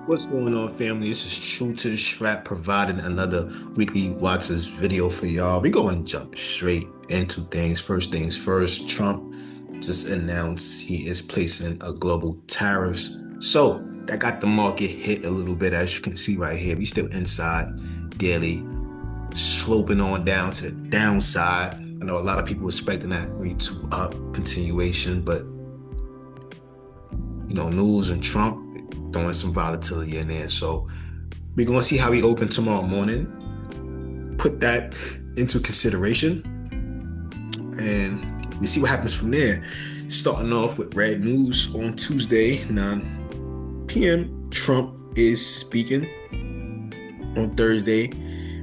What's going on, family? This is True to the Strap providing another weekly Watchlist video for y'all. We're going to jump straight into things. First things first, Trump just announced he is placing a global tariffs. So that got the market hit a little bit, as you can see right here. We still inside daily, sloping on down to the downside. I know a lot of people expecting that read to up continuation, but news and Trump throwing some volatility in there. So we're going to see how we open tomorrow morning. Put that into consideration, and we see what happens from there. Starting off with red news on Tuesday, 9 p.m. Trump is speaking. On Thursday,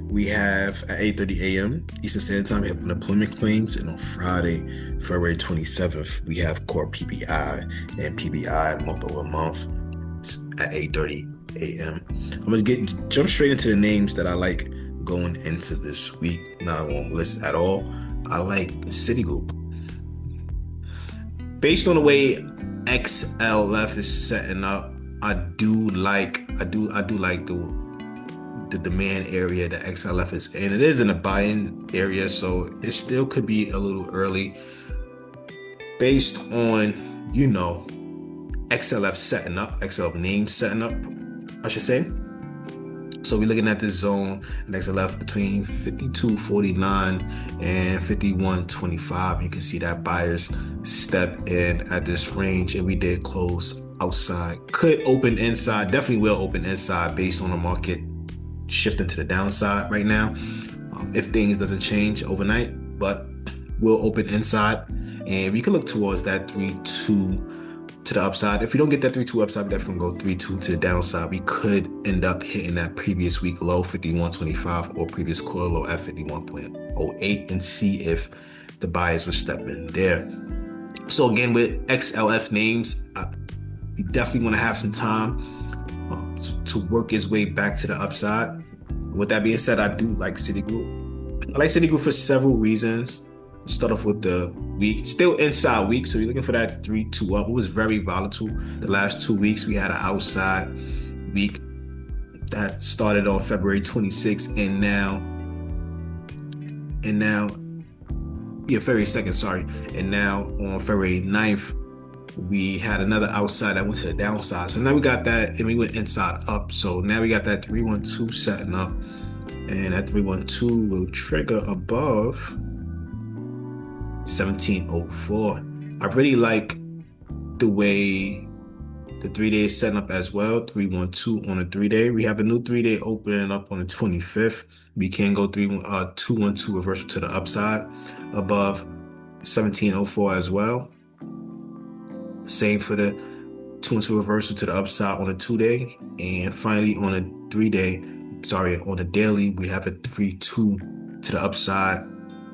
we have at 8:30 a.m. Eastern Standard Time, we have unemployment claims. And on Friday, February 27th, we have core PPI and PPI month over month at 8:30 a.m. I'm going to jump straight into the names that I like going into this week. Not a long list at all. I like Citigroup. Based on the way XLF is setting up, I do like the demand area that XLF is in. It is in a buy-in area, so it still could be a little early based on, XLF setting up, XLF name setting up, I should say. So we're looking at this zone, and XLF between 52.49 and 51.25. You can see that buyers step in at this range, and we did close outside. Could open inside, definitely will open inside based on the market shifting to the downside right now, if things doesn't change overnight, but we'll open inside, and we can look towards that 3-2 to the upside. If we don't get that 3-2 upside, we definitely go 3-2 to the downside. We could end up hitting that previous week low 51.25 or previous quarter low at 51.08 and see if the buyers will step in there. So again, with XLF names, we definitely want to have some time to work his way back to the upside. With that being said, I do like Citigroup. I like Citigroup for several reasons. Start off with the week, still inside week, so you're looking for that 3-2 up. It was very volatile the last 2 weeks. We had an outside week that started on February 26th, and now, February 2nd, sorry, and now on February 9th, we had another outside that went to the downside. So now we got that, and we went inside up. So now we got that 3-1-2 setting up, and that 3-1-2 will trigger above 1704. I really like the way the 3-day is setting up as well. 3-1-2 on a 3-day. We have a new 3-day opening up on the 25th. We can go 2-1-2 reversal to the upside above 1704 as well. Same for the 2-2 reversal to the upside on a 2-day. And finally on a 3-day, on the daily, we have a 3-2 to the upside,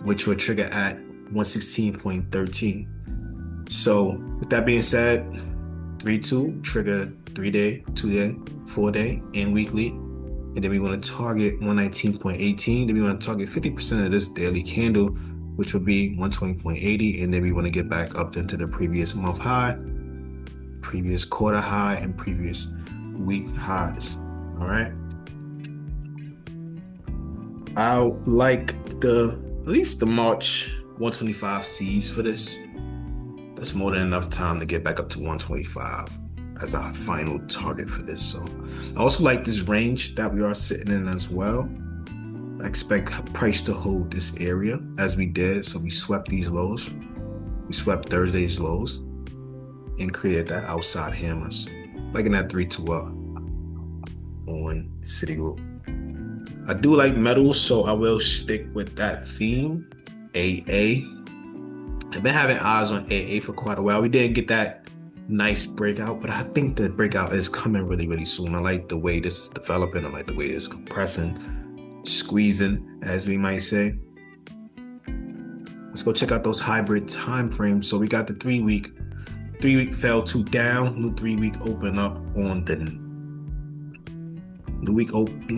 which will trigger at 116.13. So with that being said, 3-2 trigger 3-day, 2-day, 4-day, and weekly. And then we want to target 119.18. Then we want to target 50% of this daily candle, which would be 120.80. And then we want to get back up into the previous month high, previous quarter high, and previous week highs. All right. I like at least the March 125 Cs for this. That's more than enough time to get back up to 125 as our final target for this. So I also like this range that we are sitting in as well. I expect price to hold this area as we did. So we swept these lows. We swept Thursday's lows and created that outside hammers. Liking that 3-2 up on Citigroup. I do like metals, so I will stick with that theme. AA. I've been having eyes on AA for quite a while. We didn't get that nice breakout, but I think the breakout is coming really, really soon. I like the way this is developing. I like the way it's compressing, squeezing, as we might say. Let's go check out those hybrid time frames. So we got the 3-week. 3-week fell to down. New 3-week open up on the new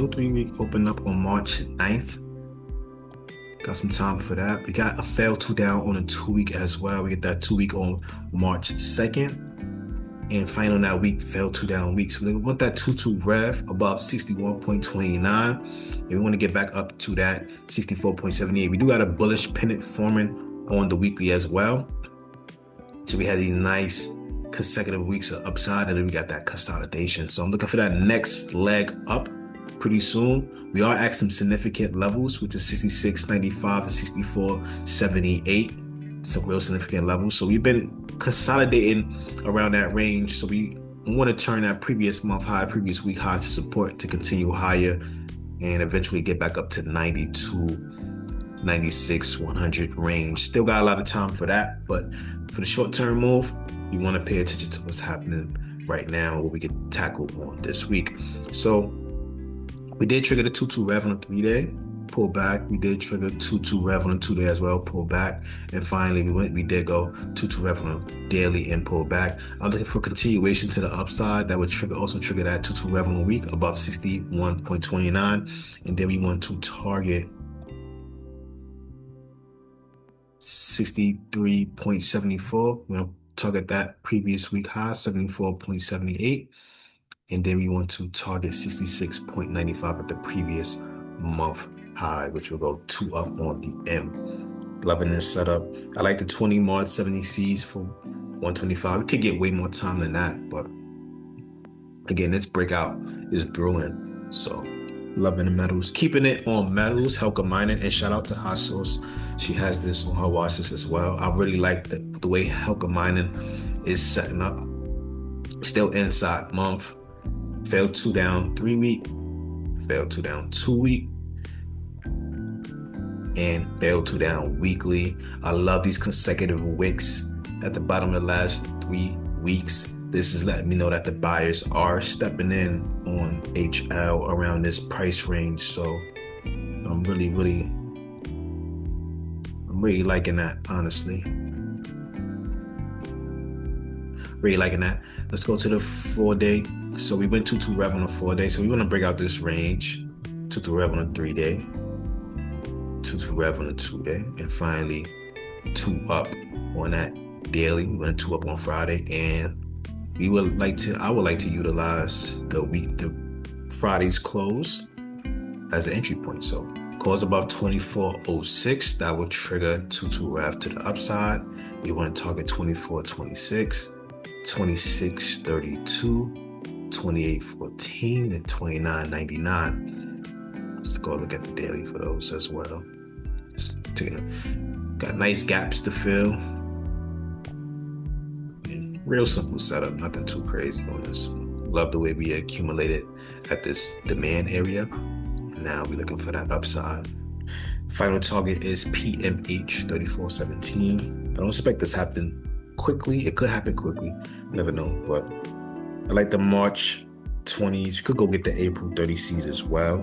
3-week open up on March 9th. Got some time for that. We got a fail to down on a 2-week as well. We get that 2-week on March 2nd. and final that week fell 2 down weeks. So we want that 2-2 rev above 61.29, and we want to get back up to that 64.78. We do got a bullish pennant forming on the weekly as well. So we had these nice consecutive weeks of upside, and then we got that consolidation. So I'm looking for that next leg up pretty soon. We are at some significant levels, which is 66.95 and 64.78. Some real significant levels. So we've been consolidating around that range. So we want to turn that previous month high, previous week high to support to continue higher and eventually get back up to 92, 96, 100 range. Still got a lot of time for that, but for the short-term move, you want to pay attention to what's happening right now, what we get tackled on this week. So we did trigger the 2-2 rev on a 3-day, pull back. We did trigger 2-2 rev on a 2-day as well, pull back. And finally, we did go 2-2 rev on a daily and pull back. I'm looking for continuation to the upside. That would also trigger that 2-2 rev on a week above 61.29. And then we want to target 63.74. We're going to target that previous week high, 74.78. And then we want to target 66.95 at the previous month high, which will go 2 up on the M. Loving this setup. I like the 20 March 70 Cs for 125. We could get way more time than that, but again, this breakout is brewing. So loving the metals, keeping it on metals, Helka Mining, and shout out to Hot Sauce. She has this on her watch list as well. I really like the way Helka Mining is setting up. Still inside month. Failed 2 down 3 week, failed 2 down 2 week, and failed 2 down weekly. I love these consecutive wicks at the bottom of the last 3 weeks. This is letting me know that the buyers are stepping in on HL around this price range. So I'm really liking that, honestly. Really liking that. Let's go to the 4-day. So we went 2-2 rev on a 4-day. So we want to break out this range. 2-2 rev on a 3-day. 2-2 rev on a 2-day. And finally, 2 up on that daily. We went 2 up on Friday. And I would like to utilize the Friday's close as an entry point. So close above 24.06. That will trigger 2-2 rev to the upside. We want to target 24.26. 26.32, 28.14, and 29.99. Let's go look at the daily for those as well. Got nice gaps to fill. And real simple setup, nothing too crazy on this. Love the way we accumulated at this demand area. And now we're looking for that upside. Final target is PMH 34.17. I don't expect this happening quickly. It could happen quickly. Never know. But I like the March 20s. You could go get the April 30 Cs as well.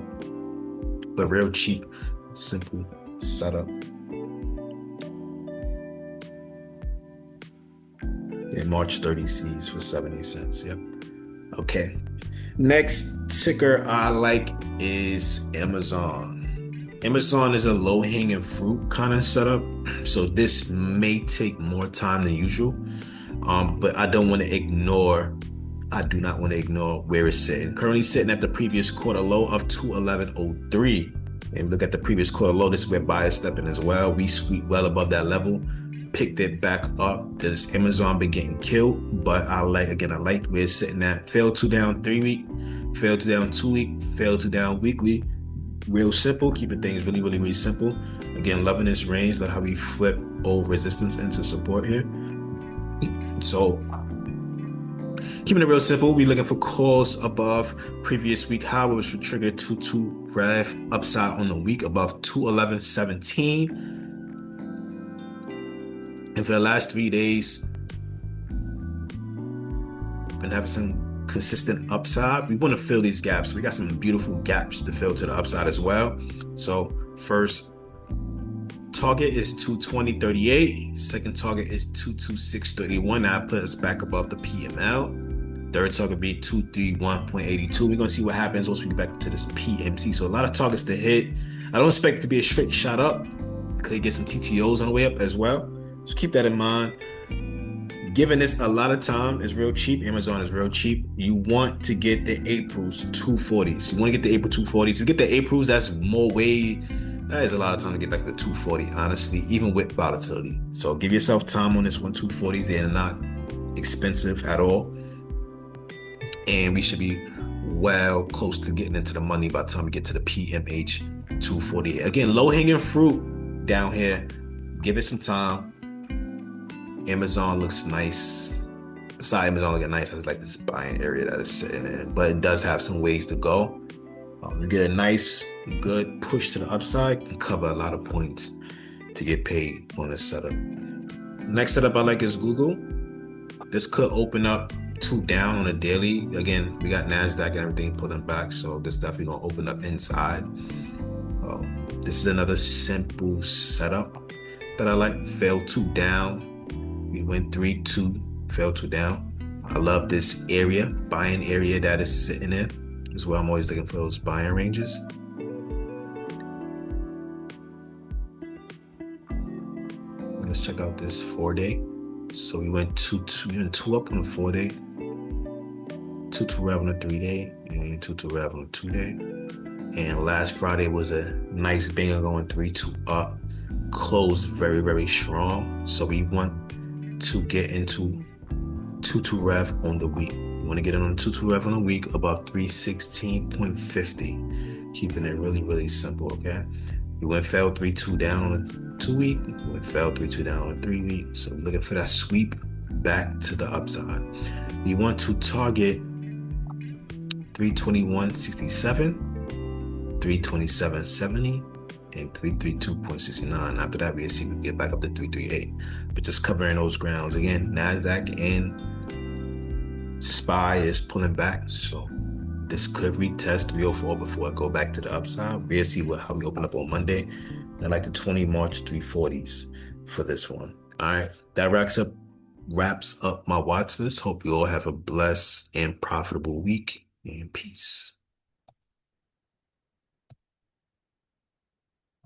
But real cheap, simple setup. And March 30 Cs for 70 cents. Yep. Okay. Next ticker I like is Amazon. Amazon is a low-hanging fruit kind of setup, so this may take more time than usual, but I do not want to ignore where it's sitting. Currently sitting at the previous quarter low of 211.03. And look at the previous quarter low. This is where buyers step in as well. We sweep well above that level, picked it back up. This Amazon been getting killed, but I like where it's sitting at. Failed 2 down 3 week, failed 2 down 2 week, failed 2 down weekly. Real simple, keeping things really simple. Again, loving this range, like how we flip old resistance into support here. So keeping it real simple, we're looking for calls above previous week high, which would trigger 2-2 rev upside on the week above 211.17. And for the last 3 days, been having some consistent upside. We want to fill these gaps. We got some beautiful gaps to fill to the upside as well. So first target is 220.38. Second target is 226.31. That put us back above the PML. Third target be 231.82. We're going to see what happens once we get back to this PMC. So a lot of targets to hit. I don't expect it to be a straight shot up. Could get some TTOs on the way up as well. So keep that in mind. Given this a lot of time, it's real cheap. Amazon is real cheap. You want to get the April's 240s. You want to get the April 240s. You get the April's, that's more way. That is a lot of time to get back to 240, honestly, even with volatility. So give yourself time on this one. 240s, they're not expensive at all. And we should be well close to getting into the money by the time we get to the PMH 240. Again, low hanging fruit down here. Give it some time. Amazon looks nice. Besides Amazon looking nice, I just like this buying area that is sitting in, but it does have some ways to go. You get a nice, good push to the upside and cover a lot of points to get paid on this setup. Next setup I like is Google. This could open up 2 down on a daily. Again, we got NASDAQ and everything pulling back, so this definitely gonna open up inside. This is another simple setup that I like. Fail 2 down. We went 3-2, fell 2 down. I love this area, buying area that is sitting in. This is where I'm always looking for those buying ranges. Let's check out this 4-day. So we went 2 up on the 4-day, 2 rev on the 3-day, and 2 rev on the 2-day. And last Friday was a nice banger going 3-2 up. Closed very, very strong. So we want to get into 2 rev on the week. You want to get in on 2 rev on the week above 316.50. Keeping it really, really simple, okay? We went fell 3-2 down on the 2 week. We went fell 3-2 down on the 3 week. So we're looking for that sweep back to the upside. We want to target 321.67, 327.70, and 332.69. After that, we'll see if we can get back up to 338. But just covering those grounds. Again, NASDAQ and SPY is pulling back. So this could retest 304 before it go back to the upside. We'll see how we open up on Monday. And I like the 20 March 340s for this one. All right, that wraps up my watch list. Hope you all have a blessed and profitable week, and peace.